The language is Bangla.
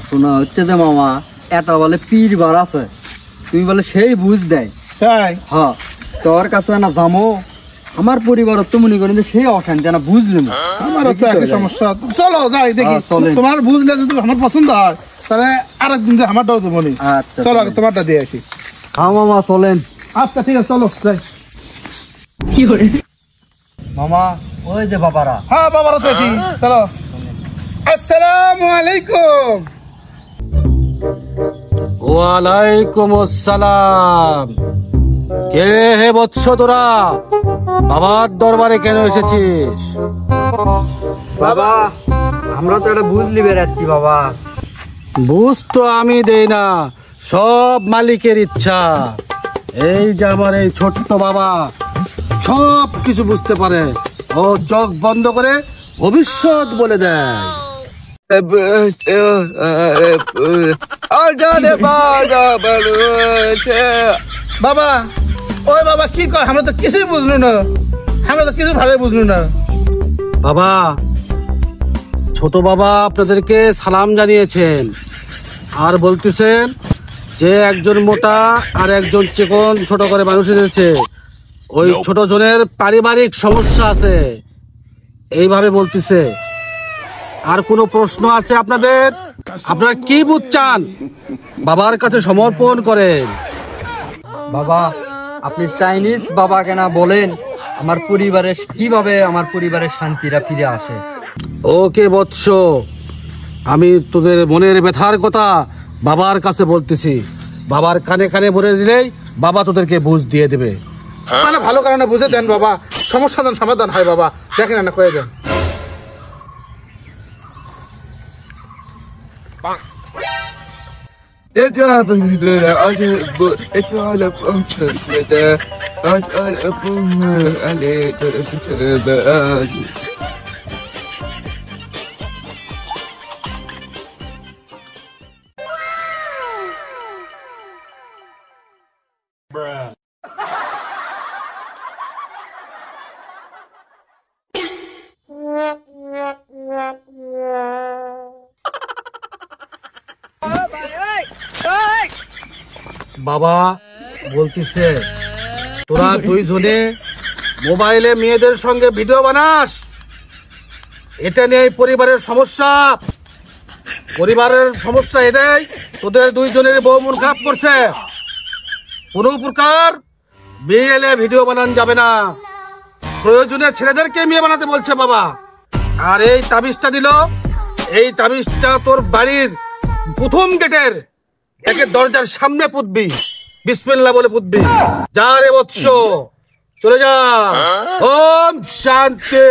শোনা হচ্ছে যে মামা এটা বলে পীর বার আছে, তুমি বলে সেই বুঝ দেয় তাই হ্যাঁ, তোর কাছে না যাবো আমার পরিবার তো মনে করেন যে সেই অশান্তি না বুঝলি না আমারও তো একই সমস্যা। চলো যাই দেখি, চলেন। তোমার বুঝলে যদি আমার পছন্দ হয় তাহলে আরেকদিন যে আমারটাও তো মনে। আচ্ছা, চলো আগে তোমারটা দিয়ে আসি। হ্যাঁ মামা চলেন। আচ্ছা ঠিক আছে, চলো যাই। মামা ওই যে বাবারা। হ্যাঁ বাবারা তো ঠিক, চলো। আসসালামু আলাইকুম। ওয়ালাইকুম আসসালাম। কে হে বৎস তোরা? বাবার দরবারে কেন এসেছিস? বাবা আমরা তো এটা বুঝলি বেড়াচ্ছি বাবা। বুঝ তো আমি দেই না, সব মালিকের ইচ্ছা। এই যে আমার এই ছোট্ট বাবা সব কিছু বুঝতে পারে, ও চোখ বন্ধ করে ভবিষ্যৎ বলে দেয়। বাবা ওই বাবা কি কয়, আমরা তো কিছুই বুঝলো না, আমরা তো কিছু ভালো বুঝলো না। বাবা, ছোট বাবা আপনাদেরকে সালাম জানিয়েছেন আর বলতেছেন যে একজন মোটা আর একজন চিকন ছোট করে মানুষ এসেছে, ওই ছোট জনের পারিবারিক সমস্যা আছে এইভাবে বলতেছে। আর কোনো প্রশ্ন আছে আপনাদের? আপনারা কি বুঝছেন? বাবার কাছে সমর্পণ করেন। বাবা আপনি চাইনিজ বাবা কেনা বলেন আমার পরিবারে কিভাবে আমার পরিবারের শান্তিরা ফিরে আসে। ওকে বৎস, আমি তোদের মনের ব্যথার কথা বাবার কাছে বলতেছি, বাবার কানে কানে বলে দিলেই বাবা তোদেরকে বুঝ দিয়ে দেবে। মানে ভালো কারণে বুঝে দেন বাবা, সমস্যা সমাধান হয় বাবা, দেখেন না কয়ে দেন। বাবা বলতিছে তোরা দুইজনে মোবাইলে মেয়েদের সঙ্গে ভিডিও বানাস, এটা নিয়ে পরিবারের সমস্যা। পরিবারের সমস্যা এটাই, তোদের দুইজনের বউ মন খারাপ করছে। কোনো প্রকার মেয়ে ভিডিও বানান যাবে না, প্রয়োজনে ছেলেদেরকে মেয়ে বানাতে বলছে বাবা। আর এই তাবিজটা দিল, এই তাবিজটা তোর বাড়ির প্রথম গেটের দরজার সামনে পুতবি, বিসমিল্লাহ বলে পুতবি। যা রে বৎস, চলে যা। ওম শান্তি।